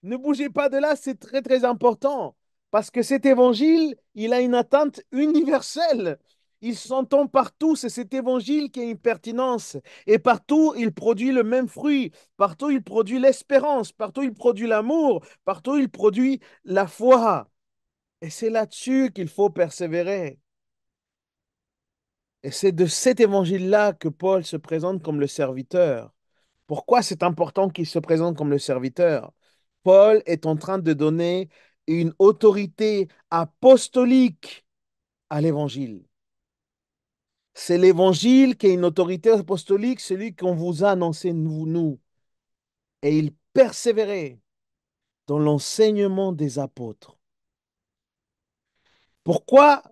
Ne bougez pas de là, c'est très très important. Parce que cet évangile, il a une atteinte universelle. Il s'entend partout, c'est cet évangile qui a une pertinence. Et partout, il produit le même fruit. Partout, il produit l'espérance. Partout, il produit l'amour. Partout, il produit la foi. Et c'est là-dessus qu'il faut persévérer. Et c'est de cet évangile-là que Paul se présente comme le serviteur. Pourquoi c'est important qu'il se présente comme le serviteur? Paul est en train de donner une autorité apostolique à l'évangile. C'est l'évangile qui est une autorité apostolique, celui qu'on vous a annoncé, nous. Et il persévérait dans l'enseignement des apôtres. Pourquoi?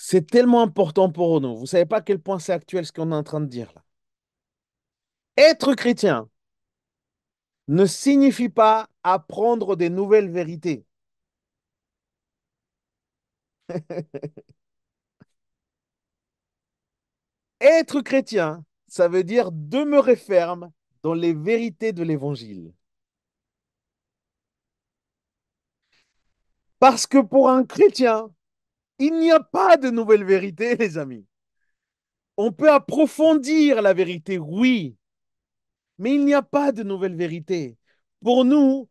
C'est tellement important pour nous. Vous ne savez pas à quel point c'est actuel ce qu'on est en train de dire là. Être chrétien ne signifie pas apprendre des nouvelles vérités. Être chrétien, ça veut dire demeurer ferme dans les vérités de l'Évangile. Parce que pour un chrétien, il n'y a pas de nouvelles vérités, les amis. On peut approfondir la vérité, oui, mais il n'y a pas de nouvelles vérités. Pour nous,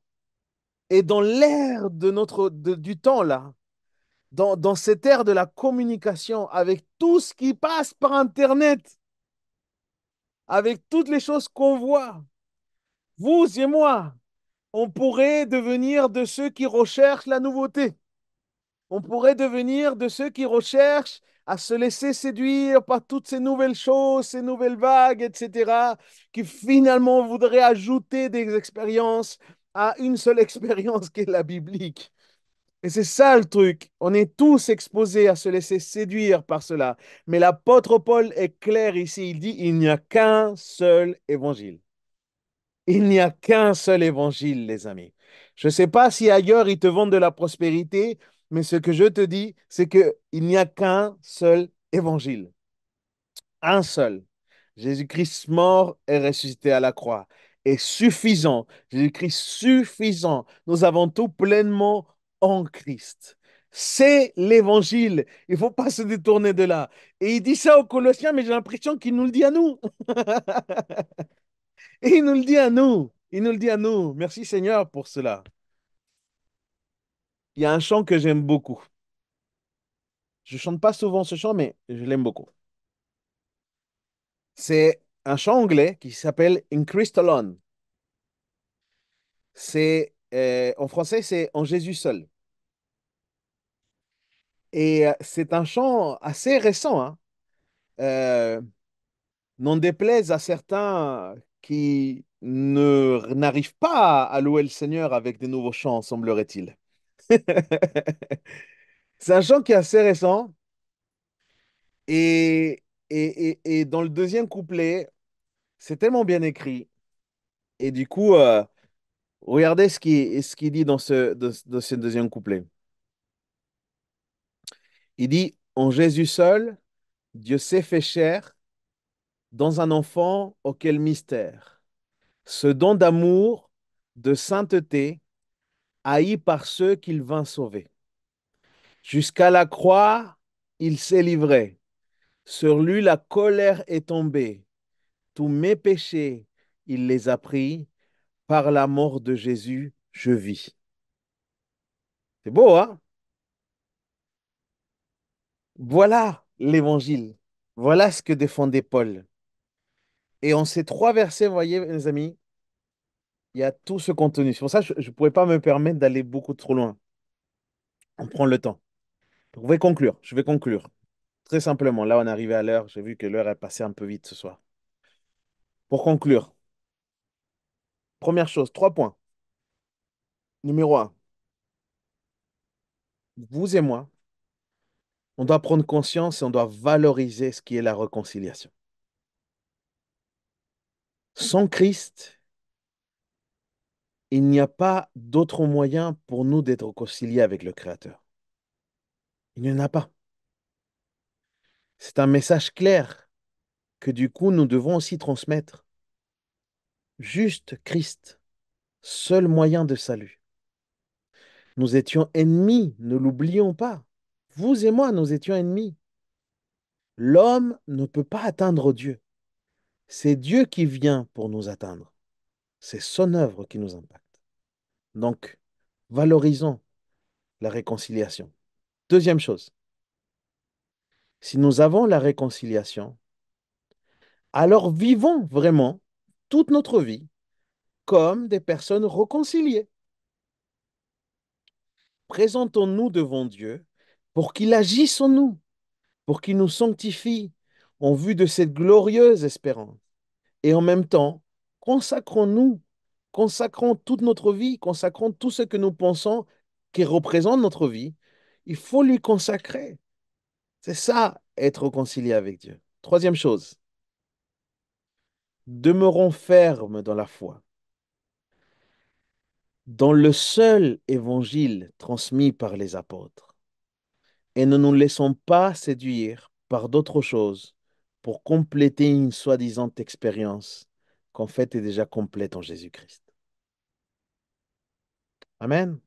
et dans l'ère du temps là, dans cette ère de la communication, avec tout ce qui passe par Internet, avec toutes les choses qu'on voit, vous et moi, on pourrait devenir de ceux qui recherchent la nouveauté. On pourrait devenir de ceux qui recherchent à se laisser séduire par toutes ces nouvelles choses, ces nouvelles vagues, etc., qui finalement voudraient ajouter des expériences à une seule expérience qui est la biblique. Et c'est ça le truc. On est tous exposés à se laisser séduire par cela. Mais l'apôtre Paul est clair ici. Il dit, il n'y a qu'un seul évangile. Il n'y a qu'un seul évangile, les amis. Je ne sais pas si ailleurs ils te vendent de la prospérité, mais ce que je te dis, c'est qu'il n'y a qu'un seul évangile. Un seul. Jésus-Christ mort et ressuscité à la croix est suffisant. Jésus-Christ suffisant. Nous avons tout pleinement en Christ. C'est l'évangile. Il ne faut pas se détourner de là. Et il dit ça aux Colossiens, mais j'ai l'impression qu'il nous le dit à nous. Et il nous le dit à nous. Il nous le dit à nous. Merci Seigneur pour cela. Il y a un chant que j'aime beaucoup. Je chante pas souvent ce chant, mais je l'aime beaucoup. C'est un chant anglais qui s'appelle In Christ Alone. En français, c'est En Jésus seul. Et c'est un chant assez récent, hein. Euh, N'en déplaise à certains qui n'arrivent pas à louer le Seigneur avec des nouveaux chants, semblerait-il. C'est un chant qui est assez récent. Et, et dans le deuxième couplet, c'est tellement bien écrit. Et du coup, regardez ce qu'il dit dans ce deuxième couplet. Il dit, En Jésus seul, Dieu s'est fait chair dans un enfant auquel mystère. Ce don d'amour, de sainteté, haï par ceux qu'il vint sauver. Jusqu'à la croix, il s'est livré. Sur lui, la colère est tombée. Tous mes péchés, il les a pris. Par la mort de Jésus, je vis. C'est beau, hein? Voilà l'évangile. Voilà ce que défendait Paul. Et en ces trois versets, vous voyez, mes amis, il y a tout ce contenu. C'est pour ça que je ne pourrais pas me permettre d'aller beaucoup trop loin. On prend le temps. Donc, je vais conclure. Je vais conclure. Très simplement, là, on est arrivé à l'heure. J'ai vu que l'heure est passée un peu vite ce soir. Pour conclure, première chose, 3 points. Numéro 1, vous et moi, on doit prendre conscience et on doit valoriser ce qui est la réconciliation. Sans Christ, il n'y a pas d'autre moyen pour nous d'être réconciliés avec le Créateur. Il n'y en a pas. C'est un message clair que du coup nous devons aussi transmettre. Juste Christ, seul moyen de salut. Nous étions ennemis, ne l'oublions pas. Vous et moi, nous étions ennemis. L'homme ne peut pas atteindre Dieu. C'est Dieu qui vient pour nous atteindre. C'est son œuvre qui nous impacte. Donc, valorisons la réconciliation. Deuxième chose, si nous avons la réconciliation, alors vivons vraiment toute notre vie comme des personnes réconciliées. Présentons-nous devant Dieu pour qu'il agisse en nous, pour qu'il nous sanctifie en vue de cette glorieuse espérance. Et en même temps, consacrons-nous, consacrons toute notre vie, consacrons tout ce que nous pensons qui représente notre vie. Il faut lui consacrer. C'est ça, être réconcilié avec Dieu. Troisième chose, demeurons fermes dans la foi, dans le seul évangile transmis par les apôtres, et ne nous laissons pas séduire par d'autres choses pour compléter une soi-disant expérience qu'en fait est déjà complète en Jésus-Christ. Amen.